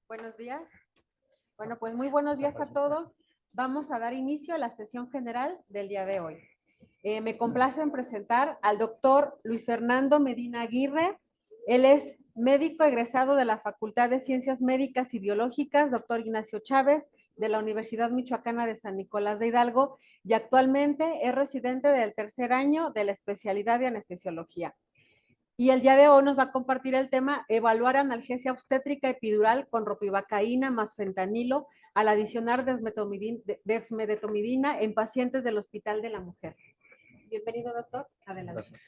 Buenos días. Bueno, pues muy buenos días a todos. Vamos a dar inicio a la sesión general del día de hoy. Me complace en presentar al doctor Luis Fernando Medina Aguirre. Él es médico egresado de la Facultad de Ciencias Médicas y Biológicas, doctor Ignacio Chávez, de la Universidad Michoacana de San Nicolás de Hidalgo, y actualmente es residente del tercer año de la especialidad de anestesiología. Y el día de hoy nos va a compartir el tema evaluar analgesia obstétrica epidural con ropivacaína más fentanilo al adicionar dexmedetomidina en pacientes del Hospital de la Mujer. Bienvenido, doctor. Adelante. Gracias.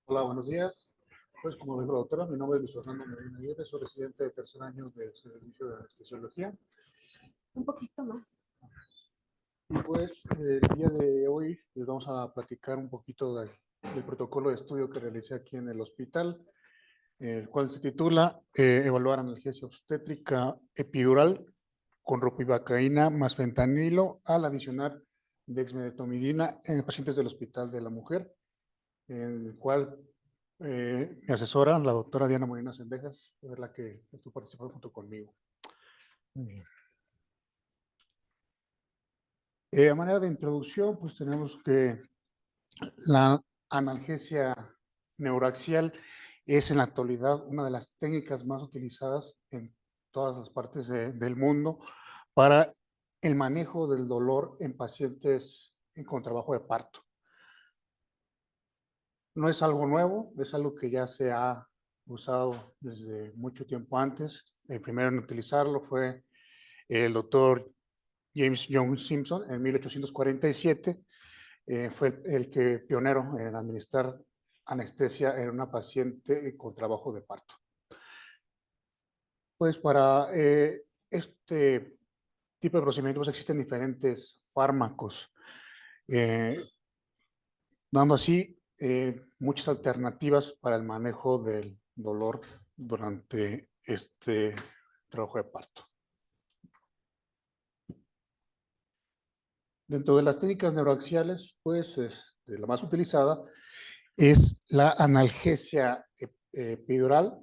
Hola, buenos días. Pues como dijo la doctora, mi nombre es Luis Fernando Medina Aguirre, soy residente de tercer año del servicio de anestesiología. Un poquito más. Y pues el día de hoy les vamos a platicar un poquito del protocolo de estudio que realicé aquí en el hospital, el cual se titula Evaluar analgesia obstétrica epidural con ropivacaína más fentanilo al adicionar dexmedetomidina en pacientes del Hospital de la Mujer, en el cual mi asesora, la doctora Diana Molina Sendejas, es la que estuvo participando junto conmigo. A manera de introducción, pues tenemos que la analgesia neuraxial es en la actualidad una de las técnicas más utilizadas en todas las partes del mundo para el manejo del dolor en pacientes con trabajo de parto. No es algo nuevo, es algo que ya se ha usado desde mucho tiempo antes. El primero en utilizarlo fue el doctor James John Simpson en 1847. Fue el que pionero en administrar anestesia en una paciente con trabajo de parto. Pues para este tipo de procedimientos existen diferentes fármacos, dando así muchas alternativas para el manejo del dolor durante este trabajo de parto. Dentro de las técnicas neuroaxiales, pues la más utilizada es la analgesia epidural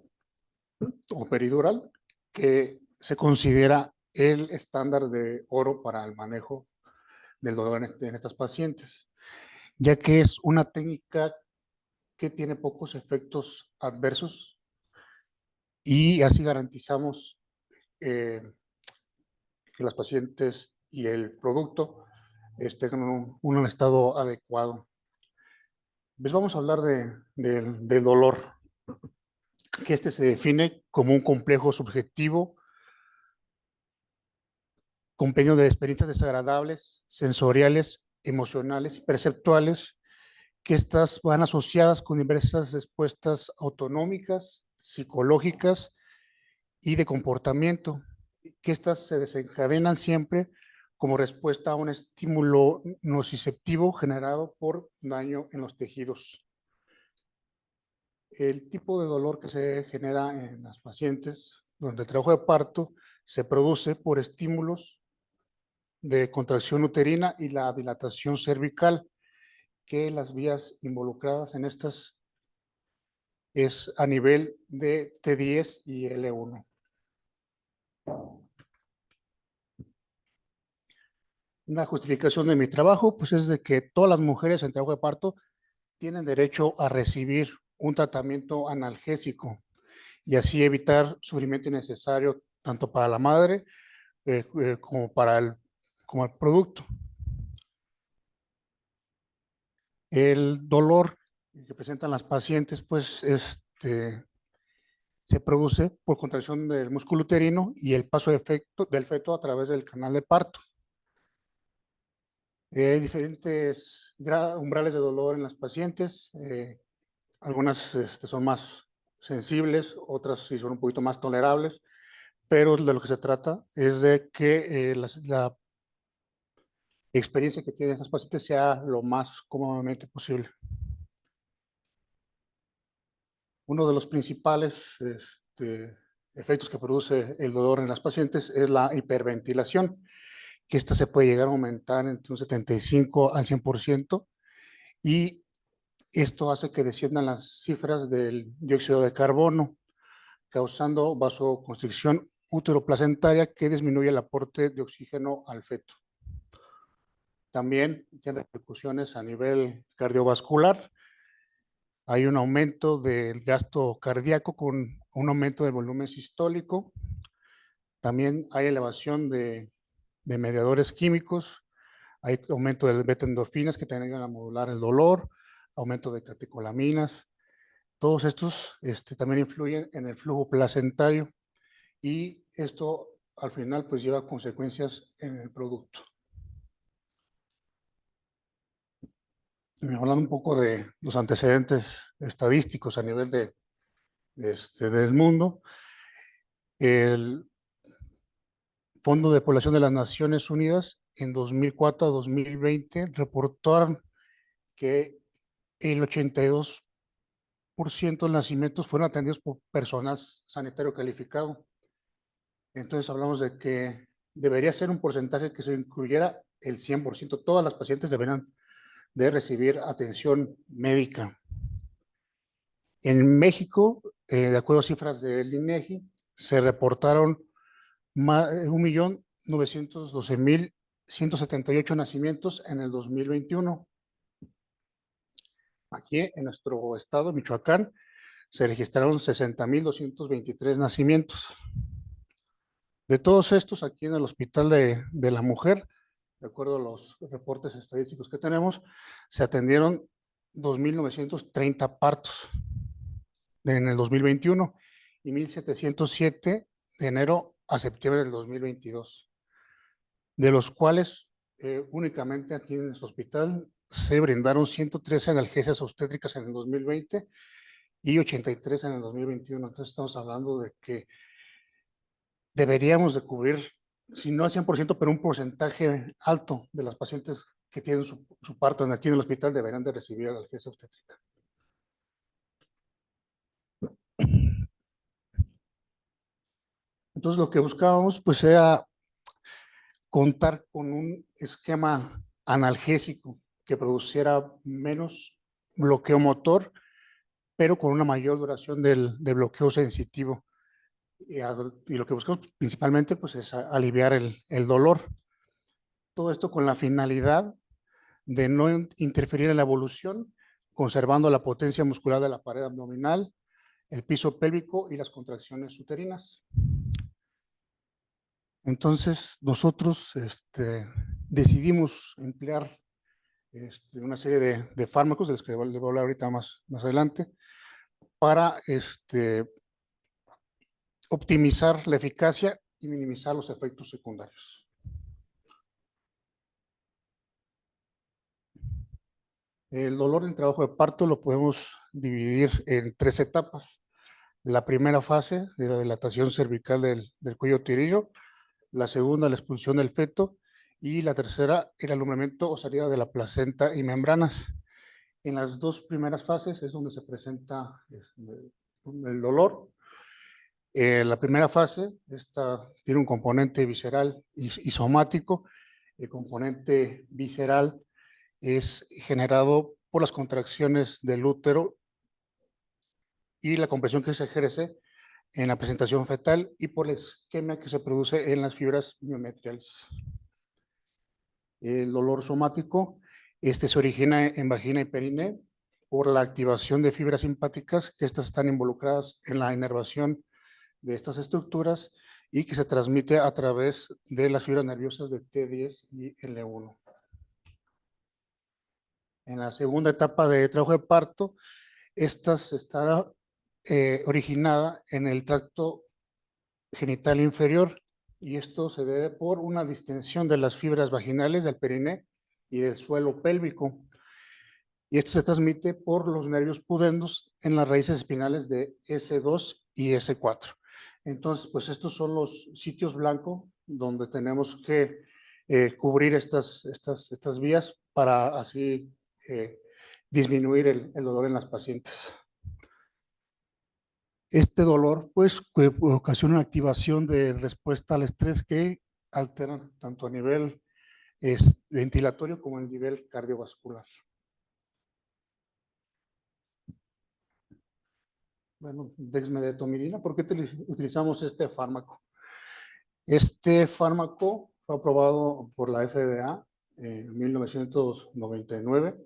o peridural, que se considera el estándar de oro para el manejo del dolor en estas pacientes, ya que es una técnica que tiene pocos efectos adversos y así garantizamos que las pacientes y el producto estén en un estado adecuado. Pues vamos a hablar del dolor, que se define como un complejo subjetivo, compendio de experiencias desagradables, sensoriales, emocionales y perceptuales, que estas van asociadas con diversas respuestas autonómicas, psicológicas y de comportamiento, que estas se desencadenan siempre como respuesta a un estímulo nociceptivo generado por daño en los tejidos. El tipo de dolor que se genera en las pacientes durante el trabajo de parto se produce por estímulos de contracción uterina y la dilatación cervical, que las vías involucradas en estas es a nivel de T10 y L1. Una justificación de mi trabajo, pues es de que todas las mujeres en trabajo de parto tienen derecho a recibir un tratamiento analgésico y así evitar sufrimiento innecesario tanto para la madre como para el producto. El dolor que presentan las pacientes, pues se produce por contracción del músculo uterino y el paso del feto a través del canal de parto. Hay diferentes umbrales de dolor en las pacientes. Algunas son más sensibles, otras sí son un poquito más tolerables, pero de lo que se trata es de que la experiencia que tienen estas pacientes sea lo más cómodamente posible. Uno de los principales efectos que produce el dolor en las pacientes es la hiperventilación, que esta se puede llegar a aumentar entre un 75 al 100%, y esto hace que desciendan las cifras del dióxido de carbono, causando vasoconstricción útero-placentaria que disminuye el aporte de oxígeno al feto. También tiene repercusiones a nivel cardiovascular. Hay un aumento del gasto cardíaco con un aumento del volumen sistólico. También hay elevación de mediadores químicos. Hay aumento del beta-endorfinas que también ayudan a modular el dolor, aumento de catecolaminas. Todos estos también influyen en el flujo placentario y esto al final pues lleva consecuencias en el producto. Hablando un poco de los antecedentes estadísticos a nivel del mundo, el Fondo de Población de las Naciones Unidas en 2004 a 2020 reportaron que el 82% de nacimientos fueron atendidos por personas sanitario calificado. Entonces hablamos de que debería ser un porcentaje que se incluyera el 100%. Todas las pacientes deberían de recibir atención médica. En México, de acuerdo a cifras del INEGI, se reportaron 1.912.178 nacimientos en el 2021. Aquí en nuestro estado, Michoacán, se registraron 60.223 nacimientos. De todos estos, aquí en el Hospital de la Mujer, de acuerdo a los reportes estadísticos que tenemos, se atendieron 2.930 partos en el 2021 y 1.707 de enero a septiembre del 2022, de los cuales únicamente aquí en nuestro hospital se brindaron 113 analgesias obstétricas en el 2020 y 83 en el 2021. Entonces estamos hablando de que deberíamos de cubrir, si no al 100%, pero un porcentaje alto de las pacientes que tienen su parto aquí en el hospital deberían de recibir analgesia obstétrica. Entonces lo que buscábamos pues era contar con un esquema analgésico que produciera menos bloqueo motor, pero con una mayor duración del bloqueo sensitivo. Y lo que buscamos principalmente pues, es aliviar el dolor. Todo esto con la finalidad de no interferir en la evolución, conservando la potencia muscular de la pared abdominal, el piso pélvico y las contracciones uterinas. Entonces, nosotros decidimos emplear una serie de fármacos, de los que les voy a hablar ahorita más adelante, para optimizar la eficacia y minimizar los efectos secundarios. El dolor en el trabajo de parto lo podemos dividir en 3 etapas. La primera fase de la dilatación cervical del cuello uterino, la segunda la expulsión del feto y la tercera el alumbramiento o salida de la placenta y membranas. En las 2 primeras fases es donde se presenta el dolor. La primera fase tiene un componente visceral y somático. El componente visceral es generado por las contracciones del útero y la compresión que se ejerce en la presentación fetal y por la isquemia que se produce en las fibras miometriales. El dolor somático se origina en vagina y perine por la activación de fibras simpáticas que estas están involucradas en la inervación de estas estructuras y que se transmite a través de las fibras nerviosas de T10 y L1. En la segunda etapa de trabajo de parto, esta estará originada en el tracto genital inferior y esto se debe por una distensión de las fibras vaginales del periné y del suelo pélvico. Y esto se transmite por los nervios pudendos en las raíces espinales de S2 y S4. Entonces, pues estos son los sitios blancos donde tenemos que cubrir estas vías para así disminuir el dolor en las pacientes. Este dolor, pues, ocasiona una activación de respuesta al estrés que alteran tanto a nivel ventilatorio como a nivel cardiovascular. bueno, dexmedetomidina. ¿Por qué utilizamos este fármaco? Este fármaco fue aprobado por la FDA en 1999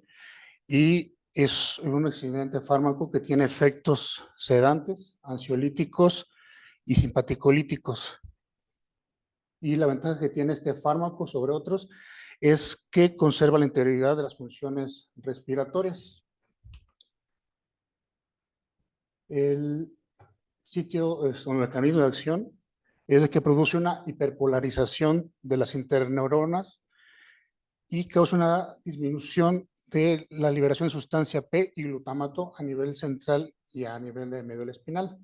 y es un excelente fármaco que tiene efectos sedantes, ansiolíticos y simpaticolíticos. Y la ventaja que tiene este fármaco sobre otros es que conserva la integridad de las funciones respiratorias. El sitio, o el mecanismo de acción es de que produce una hiperpolarización de las interneuronas y causa una disminución de la liberación de sustancia P y glutamato a nivel central y a nivel de médula espinal.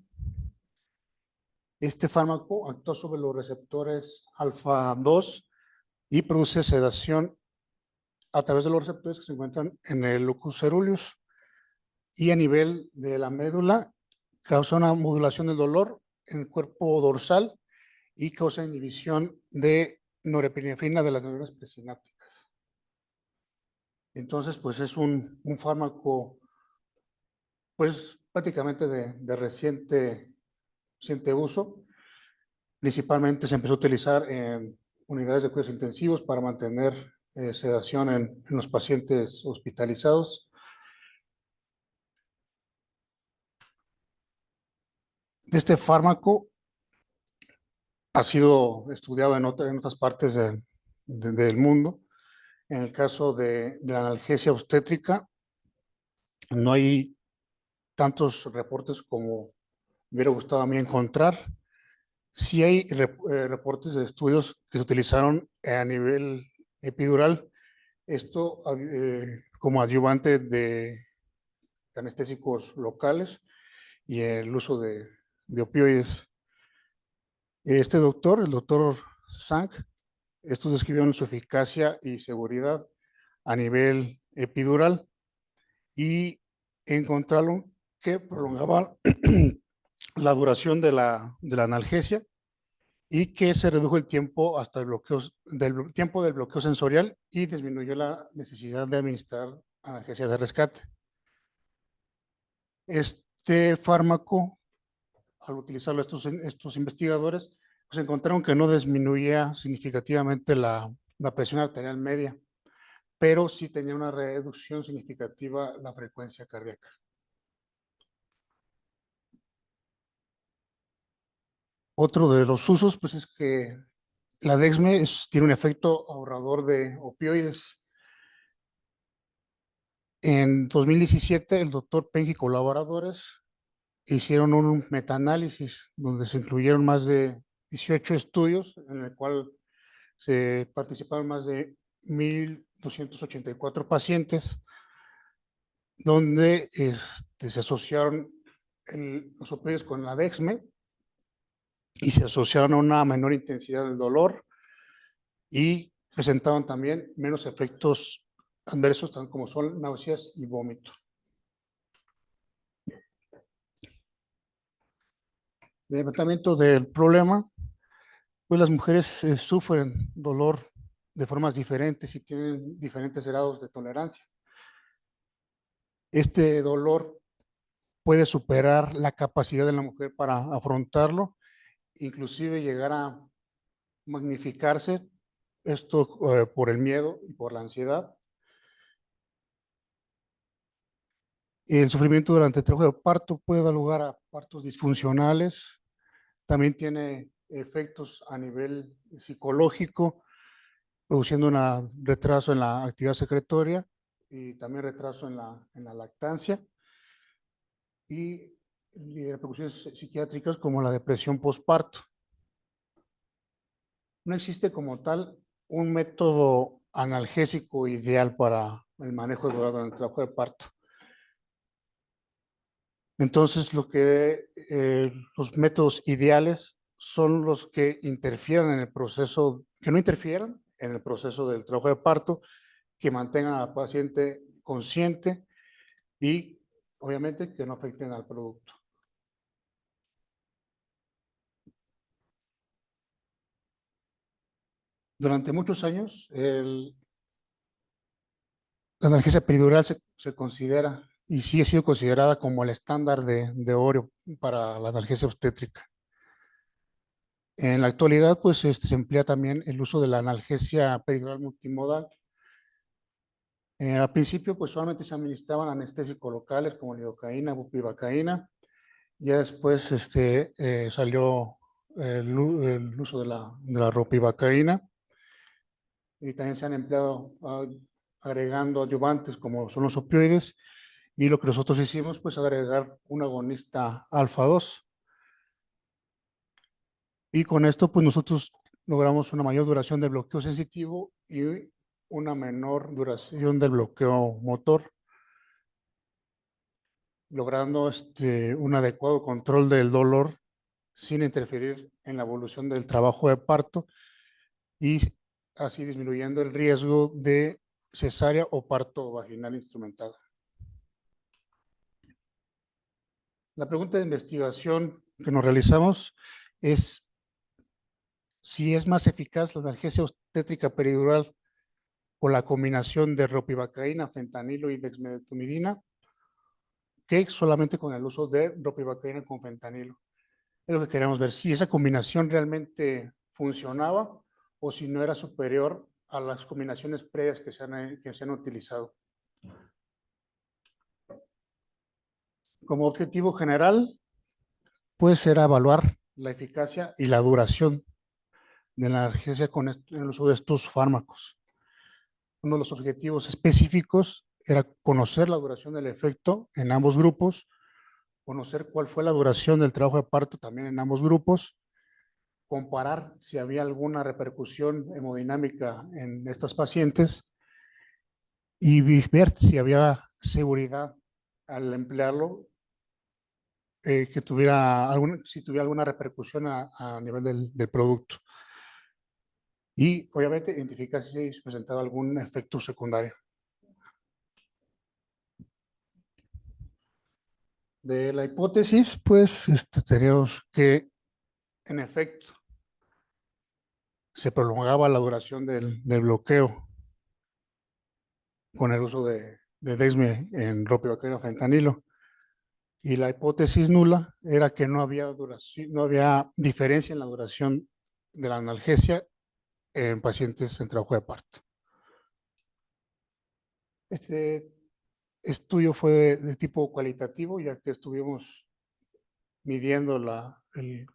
Este fármaco actúa sobre los receptores alfa 2 y produce sedación a través de los receptores que se encuentran en el locus coeruleus, y a nivel de la médula causa una modulación del dolor en el cuerpo dorsal y causa inhibición de norepinefrina de las neuronas presinápticas. Entonces, pues es un fármaco, pues prácticamente de reciente uso. Principalmente se empezó a utilizar en unidades de cuidados intensivos para mantener sedación en los pacientes hospitalizados. Este fármaco ha sido estudiado en otras partes del mundo. En el caso de la analgesia obstétrica, no hay tantos reportes como me hubiera gustado a mí encontrar. Sí hay reportes de estudios que se utilizaron a nivel epidural, esto como adyuvante de anestésicos locales y el uso de opioides. Este doctor, el doctor Sang, estos describieron su eficacia y seguridad a nivel epidural y encontraron que prolongaban la duración de la analgesia y que se redujo el tiempo hasta el tiempo del bloqueo sensorial y disminuyó la necesidad de administrar analgesia de rescate. Este fármaco, al utilizarlo estos investigadores, pues encontraron que no disminuía significativamente la presión arterial media, pero sí tenía una reducción significativa la frecuencia cardíaca. Otro de los usos, pues, es que la dexme tiene un efecto ahorrador de opioides. En 2017, el doctor Peng y colaboradores hicieron un metaanálisis donde se incluyeron más de 18 estudios, en el cual se participaron más de 1,284 pacientes, donde se asociaron los opioides con la dexme y se asociaron a una menor intensidad del dolor y presentaban también menos efectos adversos, tan como son náuseas y vómito. De tratamiento del problema, pues las mujeres sufren dolor de formas diferentes y tienen diferentes grados de tolerancia. Este dolor puede superar la capacidad de la mujer para afrontarlo, inclusive llegar a magnificarse, esto por el miedo y por la ansiedad. El sufrimiento durante el trabajo de parto puede dar lugar a partos disfuncionales, también tiene efectos a nivel psicológico, produciendo un retraso en la actividad secretoria y también retraso en la lactancia y repercusiones psiquiátricas como la depresión postparto. No existe como tal un método analgésico ideal para el manejo de dolor durante el trabajo de parto. Entonces, los métodos ideales son los que interfieran en el proceso, que no interfieran en el proceso del trabajo de parto, que mantengan al paciente consciente y obviamente que no afecten al producto. Durante muchos años, la analgesia peridural se considera y sí ha sido considerada como el estándar de oro para la analgesia obstétrica. En la actualidad, pues se emplea también el uso de la analgesia peridural multimodal. Al principio, pues solamente se administraban anestésicos locales como lidocaína, bupivacaína. Ya después salió el uso de la ropivacaína, y también se han empleado agregando adyuvantes como son los opioides, y lo que nosotros hicimos, pues agregar un agonista alfa 2, y con esto pues nosotros logramos una mayor duración del bloqueo sensitivo y una menor duración del bloqueo motor, logrando un adecuado control del dolor sin interferir en la evolución del trabajo de parto, y así disminuyendo el riesgo de cesárea o parto vaginal instrumentado. La pregunta de investigación que nos realizamos es si es más eficaz la analgesia obstétrica peridural con la combinación de ropivacaína, fentanilo y dexmedetomidina que solamente con el uso de ropivacaína con fentanilo. Es lo que queremos ver, si esa combinación realmente funcionaba o si no era superior a las combinaciones previas que se han utilizado. Como objetivo general, pues era evaluar la eficacia y la duración de la analgesia con el uso de estos fármacos. Uno de los objetivos específicos era conocer la duración del efecto en ambos grupos, conocer cuál fue la duración del trabajo de parto también en ambos grupos, comparar si había alguna repercusión hemodinámica en estas pacientes y ver si había seguridad al emplearlo, que si tuviera alguna repercusión a nivel del producto. Y obviamente identificar si se presentaba algún efecto secundario. De la hipótesis, pues tenemos que, en efecto, se prolongaba la duración del bloqueo con el uso de dexme en ropivacaína o fentanilo. Y la hipótesis nula era que no había diferencia en la duración de la analgesia en pacientes en trabajo de parto. Este estudio fue de tipo cualitativo, ya que estuvimos midiendo el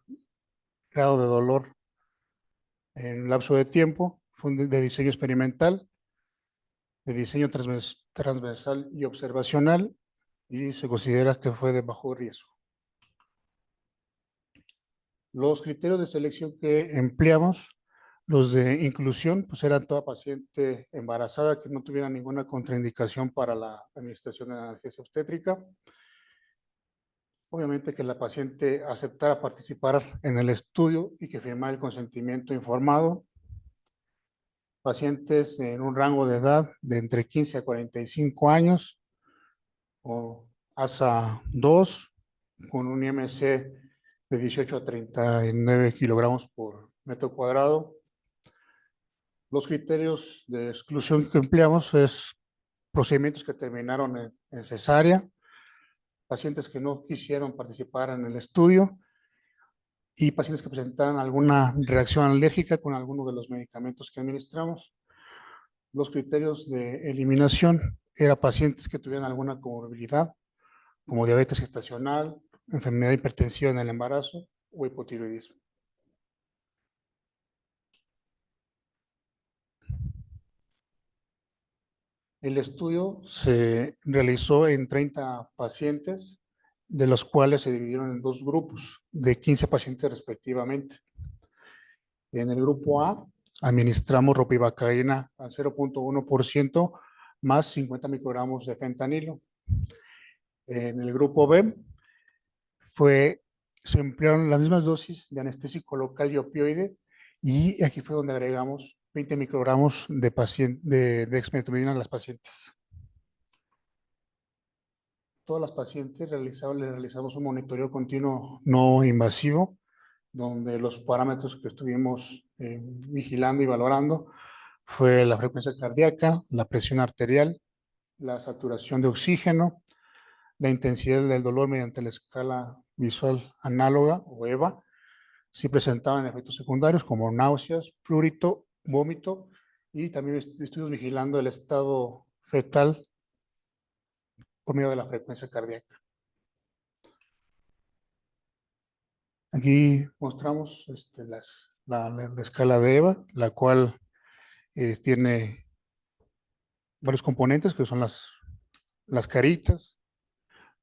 grado de dolor en un lapso de tiempo. Fue de diseño experimental, de diseño transversal y observacional, y se considera que fue de bajo riesgo. Los criterios de selección que empleamos, los de inclusión, pues eran toda paciente embarazada que no tuviera ninguna contraindicación para la administración de analgesia obstétrica. Obviamente que la paciente aceptara participar en el estudio y que firmara el consentimiento informado. Pacientes en un rango de edad de entre 15 a 45 años, o ASA 2, con un IMC de 18 a 39 kilogramos por metro cuadrado. Los criterios de exclusión que empleamos es procedimientos que terminaron en cesárea, pacientes que no quisieron participar en el estudio y pacientes que presentaran alguna reacción alérgica con alguno de los medicamentos que administramos. Los criterios de eliminación eran pacientes que tuvieran alguna comorbilidad, como diabetes gestacional, enfermedad hipertensiva en el embarazo o hipotiroidismo. El estudio se realizó en 30 pacientes, de los cuales se dividieron en dos grupos de 15 pacientes respectivamente. En el grupo A administramos ropivacaína al 0.1% más 50 microgramos de fentanilo. En el grupo B se emplearon las mismas dosis de anestésico local y opioide, y aquí fue donde agregamos 20 microgramos de dexmedetomidina a las pacientes. Todas las pacientes les realizamos un monitoreo continuo no invasivo, donde los parámetros que estuvimos vigilando y valorando fue la frecuencia cardíaca, la presión arterial, la saturación de oxígeno, la intensidad del dolor mediante la escala visual análoga o EVA. Sí presentaban efectos secundarios como náuseas, prurito, vómito y también estudios vigilando el estado fetal por medio de la frecuencia cardíaca. Aquí mostramos la escala de EVA, la cual tiene varios componentes que son las caritas,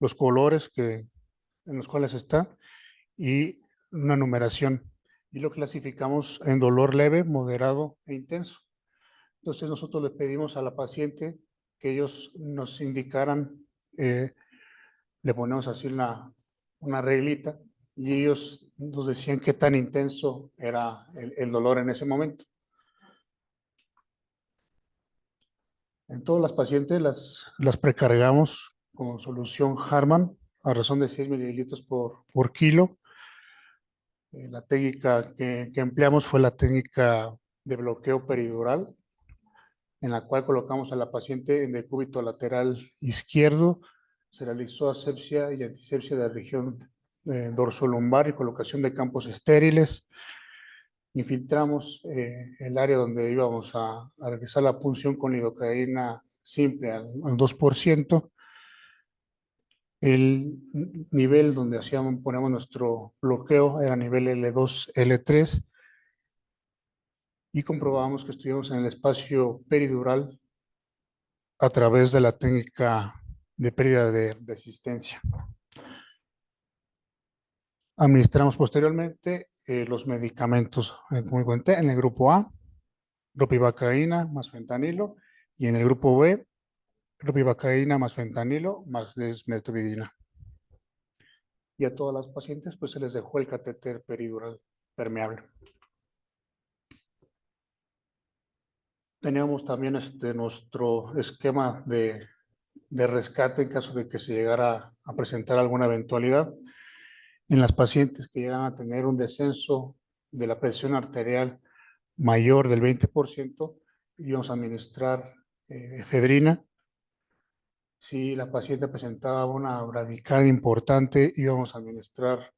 los colores en los cuales está y una numeración. Y lo clasificamos en dolor leve, moderado e intenso. Entonces nosotros le pedimos a la paciente que ellos nos indicaran, le ponemos así una reglita y ellos nos decían qué tan intenso era el dolor en ese momento. En todas las pacientes las precargamos con solución Harman a razón de 6 mililitros por kilo. La técnica que empleamos fue la técnica de bloqueo peridural, en la cual colocamos a la paciente en decúbito lateral izquierdo. Se realizó asepsia y antisepsia de la región dorsolumbar y colocación de campos estériles. Infiltramos el área donde íbamos a realizar la punción con lidocaína simple al 2%. El nivel donde ponemos nuestro bloqueo era nivel L2, L3 y comprobamos que estuvimos en el espacio peridural a través de la técnica de pérdida de resistencia. Administramos posteriormente los medicamentos, como comenté, en el grupo A, ropivacaína más fentanilo, y en el grupo B, ropivacaína más fentanilo más desmetromidina. Y a todas las pacientes pues se les dejó el catéter peridural permeable. Teníamos también nuestro esquema de rescate en caso de que se llegara a presentar alguna eventualidad. En las pacientes que llegan a tener un descenso de la presión arterial mayor del 20%, íbamos a administrar efedrina. Si la paciente presentaba una bradicardia importante, íbamos a administrar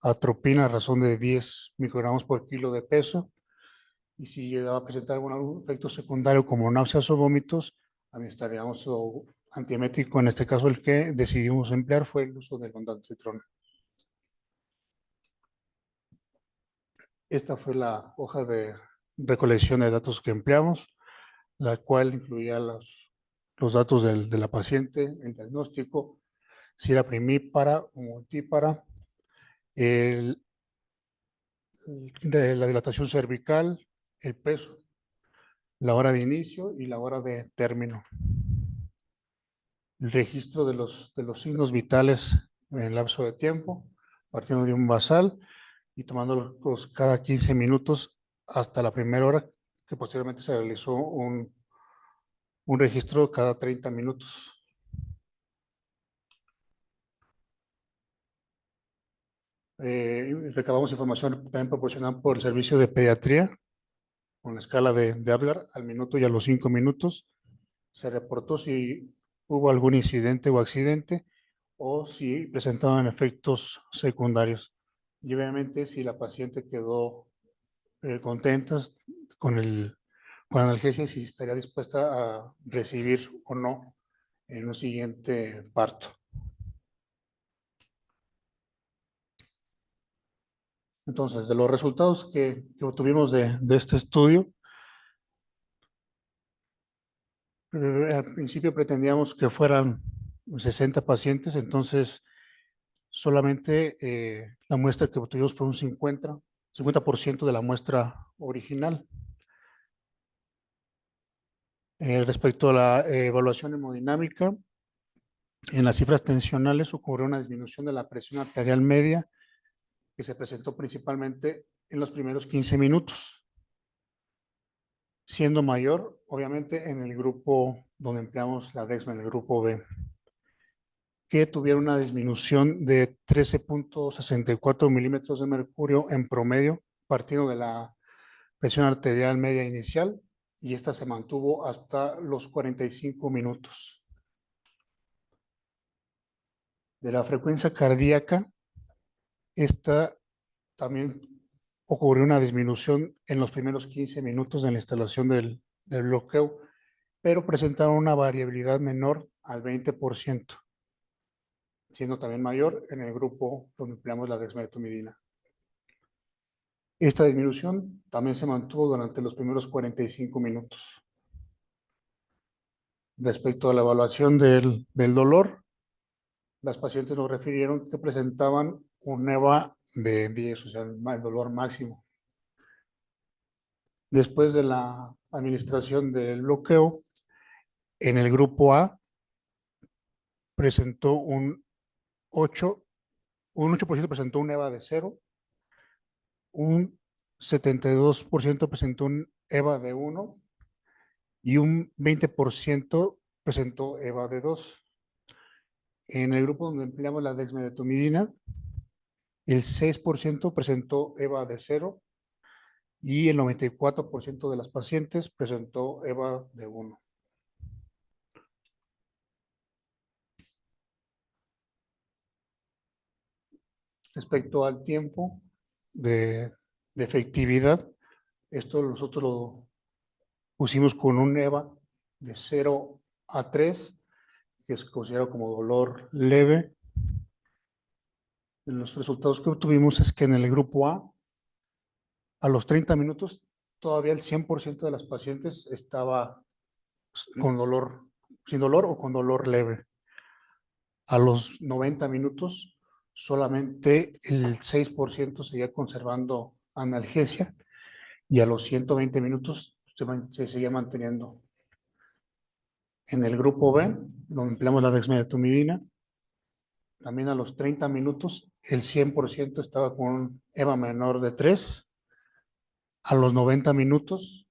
atropina a razón de 10 microgramos por kilo de peso. Y si llegaba a presentar algún efecto secundario como náuseas o vómitos, administraríamos antiemético. En este caso, el que decidimos emplear fue el uso del ondansetron. Esta fue la hoja de recolección de datos que empleamos, la cual incluía los datos de la paciente, el diagnóstico, si era primípara o multípara, la dilatación cervical, el peso, la hora de inicio y la hora de término. El registro de los signos vitales en el lapso de tiempo, partiendo de un basal y tomándolos cada 15 minutos hasta la primera hora, que posteriormente se realizó un registro cada 30 minutos. Recabamos información también proporcionada por el servicio de pediatría con la escala de Apgar al minuto y a los 5 minutos. Se reportó si hubo algún incidente o accidente o si presentaban efectos secundarios. Y obviamente si la paciente quedó contenta con analgesia, si estaría dispuesta a recibir o no en un siguiente parto. Entonces, de los resultados que obtuvimos de este estudio, al principio pretendíamos que fueran 60 pacientes, entonces solamente la muestra que obtuvimos fue un 50% de la muestra original. Respecto a la evaluación hemodinámica, en las cifras tensionales ocurrió una disminución de la presión arterial media que se presentó principalmente en los primeros 15 minutos, siendo mayor, obviamente, en el grupo donde empleamos la Dexme, en el grupo B, que tuvieron una disminución de 13.64 milímetros de mercurio en promedio, partiendo de la presión arterial media inicial, y esta se mantuvo hasta los 45 minutos. De la frecuencia cardíaca, esta también ocurrió una disminución en los primeros 15 minutos de la instalación del bloqueo, pero presentaron una variabilidad menor al 20%, siendo también mayor en el grupo donde empleamos la dexmedetomidina. Esta disminución también se mantuvo durante los primeros 45 minutos. Respecto a la evaluación del dolor, las pacientes nos refirieron que presentaban un EVA de 10, o sea, el dolor máximo. Después de la administración del bloqueo, en el grupo A presentó un 8% presentó un EVA de 0, un 72% presentó un EVA de 1 y un 20% presentó EVA de 2. En el grupo donde empleamos la dexmedetomidina, el 6% presentó EVA de 0 y el 94% de las pacientes presentó EVA de 1. Respecto al tiempo de efectividad, esto nosotros lo pusimos con un EVA de 0 a 3, que es considerado como dolor leve. Los resultados que obtuvimos es que en el grupo a los 30 minutos, todavía el 100% de las pacientes estaba con dolor, sin dolor o con dolor leve. A los 90 minutos, solamente el 6% seguía conservando analgesia y a los 120 minutos se seguía manteniendo. En el grupo B, donde empleamos la dexmedetomidina, también a los 30 minutos, el 100% estaba con un EVA menor de 3. A los 90 minutos,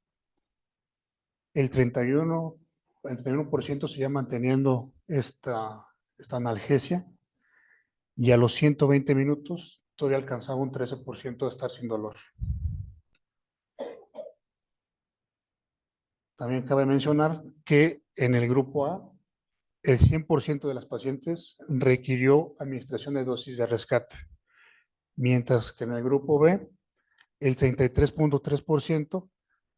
el 31% seguía manteniendo esta analgesia y a los 120 minutos todavía alcanzaba un 13% de estar sin dolor. También cabe mencionar que en el grupo A, el 100% de las pacientes requirió administración de dosis de rescate, mientras que en el grupo B, el 33.3%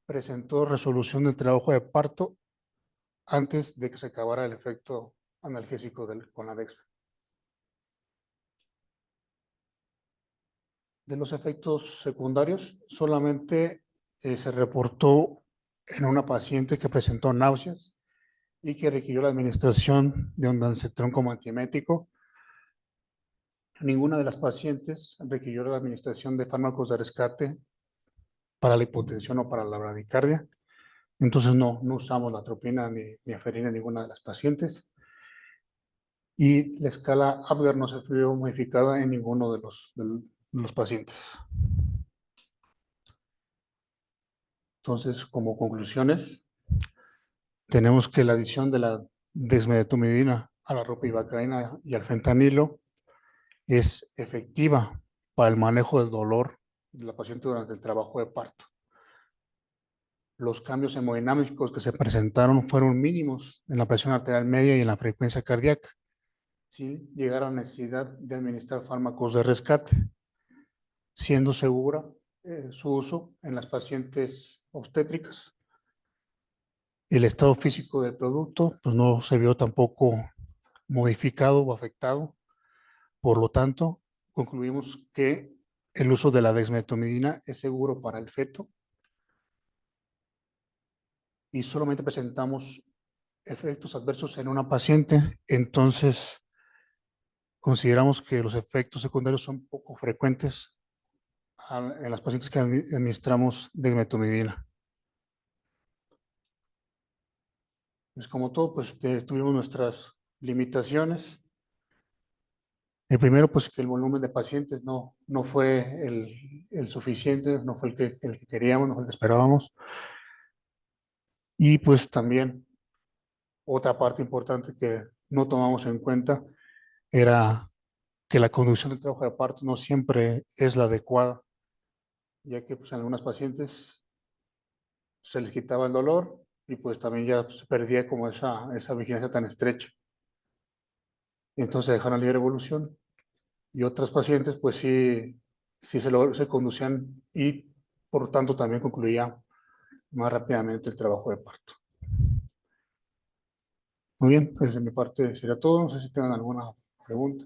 presentó resolución del trabajo de parto antes de que se acabara el efecto analgésico con la dexme. De los efectos secundarios, solamente se reportó en una paciente que presentó náuseas y que requirió la administración de ondansetron como antiemético. Ninguna de las pacientes requirió la administración de fármacos de rescate para la hipotensión o para la bradicardia. Entonces no usamos la atropina ni aferina en ninguna de las pacientes. Y la escala Apgar no se vio modificada en ninguno de los pacientes. Entonces, como conclusiones, tenemos que la adición de la dexmedetomidina a la ropivacaína y al fentanilo es efectiva para el manejo del dolor de la paciente durante el trabajo de parto. Los cambios hemodinámicos que se presentaron fueron mínimos en la presión arterial media y en la frecuencia cardíaca, sin llegar a la necesidad de administrar fármacos de rescate, siendo segura su uso en las pacientes obstétricas. El estado físico del producto pues no se vio tampoco modificado o afectado. Por lo tanto, concluimos que el uso de la dexmedetomidina es seguro para el feto y solamente presentamos efectos adversos en una paciente. Entonces, consideramos que los efectos secundarios son poco frecuentes en las pacientes que administramos dexmedetomidina. Pues como todo, pues tuvimos nuestras limitaciones. El primero, pues que el volumen de pacientes no fue el suficiente, no fue el que queríamos, no fue el que esperábamos. Y pues también otra parte importante que no tomamos en cuenta era que la conducción del trabajo de parto no siempre es la adecuada, ya que pues en algunas pacientes se les quitaba el dolor y pues también ya se perdía como esa vigilancia tan estrecha. entonces dejaron libre evolución. Y otras pacientes, pues sí, se conducían y por tanto también concluía más rápidamente el trabajo de parto. Muy bien, pues de mi parte sería todo. No sé si tengan alguna pregunta.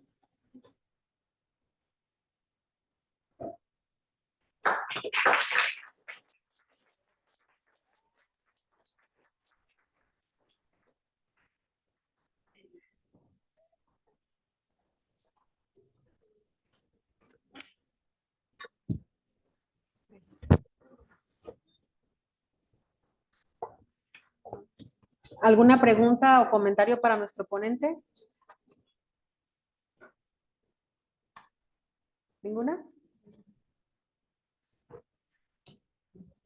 ¿Alguna pregunta o comentario para nuestro ponente? ¿Ninguna?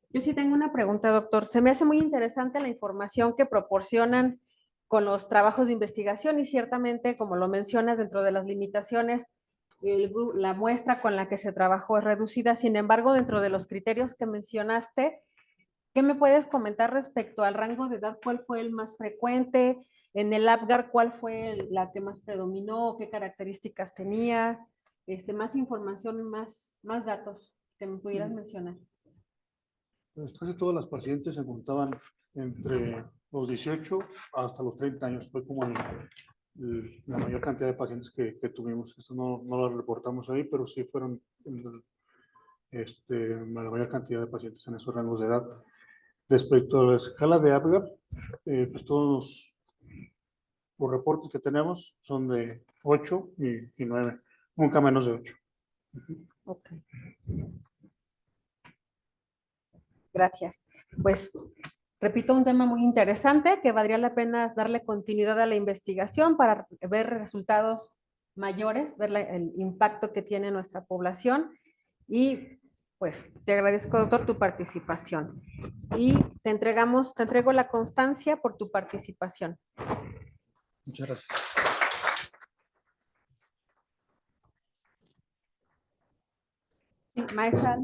Yo sí tengo una pregunta, doctor. Se me hace muy interesante la información que proporcionan con los trabajos de investigación y ciertamente, como lo mencionas, dentro de las limitaciones, la muestra con la que se trabajó es reducida. Sin embargo, dentro de los criterios que mencionaste, ¿qué me puedes comentar respecto al rango de edad? ¿Cuál fue el más frecuente? En el APGAR, ¿cuál fue la que más predominó? ¿Qué características tenía? Más información, más datos que me pudieras mencionar. Pues casi todas las pacientes se encontraban entre los 18 hasta los 30 años. Fue como la mayor cantidad de pacientes que tuvimos. Esto no lo reportamos ahí, pero sí fueron la mayor cantidad de pacientes en esos rangos de edad. Respecto a la escala de APGAR, pues todos los reportes que tenemos son de 8 y 9, nunca menos de 8. Ok. Gracias. Pues repito, un tema muy interesante que valdría la pena darle continuidad a la investigación para ver resultados mayores, ver el impacto que tiene nuestra población y pues te agradezco, doctor, tu participación y te entrego la constancia por tu participación. Muchas gracias. Sí, maestra.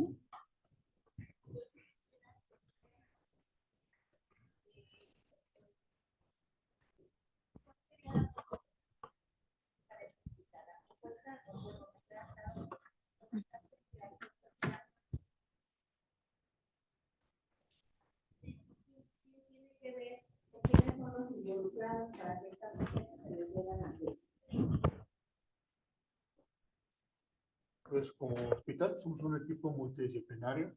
¿Quiénes son los involucrados para que estas pacientes se les dé la analgesia? Pues como hospital somos un equipo multidisciplinario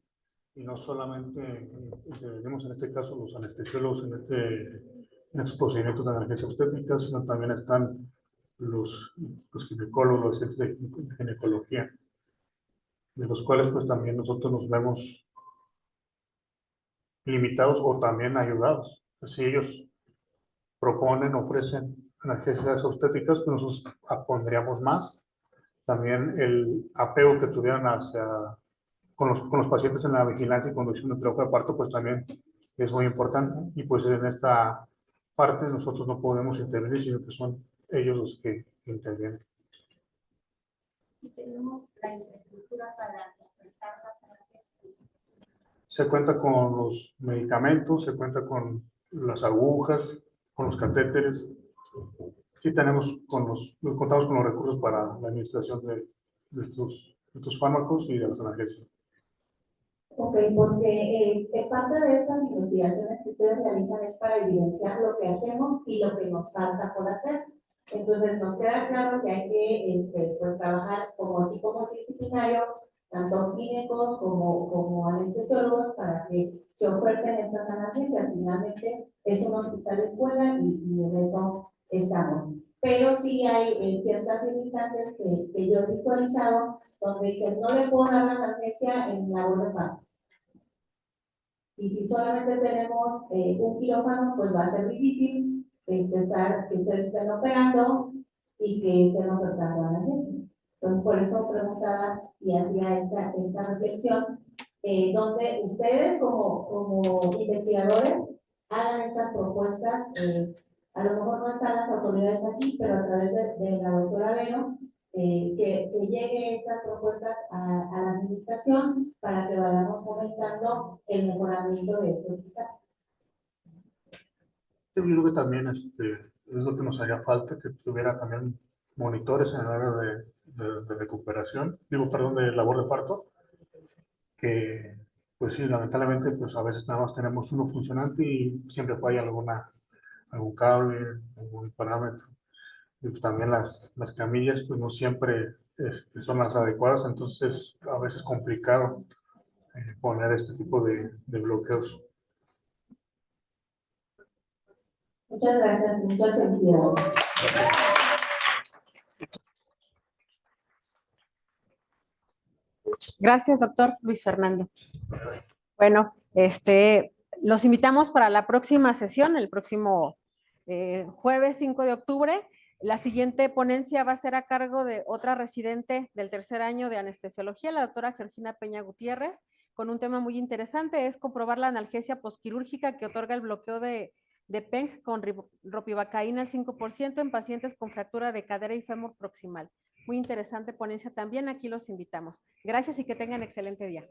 y no solamente tenemos en este caso los anestesiólogos en estos procedimientos de analgesia obstétrica, sino también están los ginecólogos, los de ginecología, de los cuales pues también nosotros nos vemos limitados o también ayudados. Si ellos proponen, ofrecen analgesias obstétricas, pues nosotros pondríamos más. También el apego que tuvieran con los pacientes en la vigilancia y conducción del trabajo de parto, pues también es muy importante. Y pues en esta parte nosotros no podemos intervenir, sino que son ellos los que intervienen. Y tenemos la infraestructura para enfrentar las analgesias. Se cuenta con los medicamentos, se cuenta con las agujas, con los catéteres. Sí contamos con los recursos para la administración de estos fármacos y de las analgesias. Ok, porque parte de estas investigaciones que ustedes realizan es para evidenciar lo que hacemos y lo que nos falta por hacer. Entonces, nos queda claro que hay que pues, trabajar como equipo multidisciplinario, tanto clínicos como anestesiólogos, para que se oferten estas analgesias. Finalmente, es un hospital escuela y en eso estamos. Pero sí hay ciertas limitantes que yo he visualizado, donde dicen, no le puedo dar la analgesia en labor de parto. Y si solamente tenemos un quirófano, pues va a ser difícil que ustedes estén operando y que estén ofertando analgesias. Entonces, por eso preguntaba y hacía esta reflexión, donde ustedes como investigadores hagan estas propuestas. A lo mejor no están las autoridades aquí, pero a través de la doctora Vero, que llegue estas propuestas a la administración para que vayamos fomentando el mejoramiento de este hospital. Yo creo que también es lo que nos haría falta, que tuviera también monitores en el área de recuperación, de labor de parto, que pues sí, lamentablemente pues a veces nada más tenemos uno funcionante y siempre falla algún cable, algún parámetro. Y pues también las camillas pues no siempre son las adecuadas, entonces a veces es complicado poner este tipo de bloqueos. Muchas gracias, muchas felicidades. Gracias, doctor Luis Fernando. Bueno, los invitamos para la próxima sesión, el próximo jueves 5 de octubre. La siguiente ponencia va a ser a cargo de otra residente del tercer año de anestesiología, la doctora Georgina Peña Gutiérrez, con un tema muy interesante, es comprobar la analgesia posquirúrgica que otorga el bloqueo de PENG con ropivacaína al 5% en pacientes con fractura de cadera y fémur proximal. Muy interesante ponencia también, aquí los invitamos. Gracias y que tengan excelente día.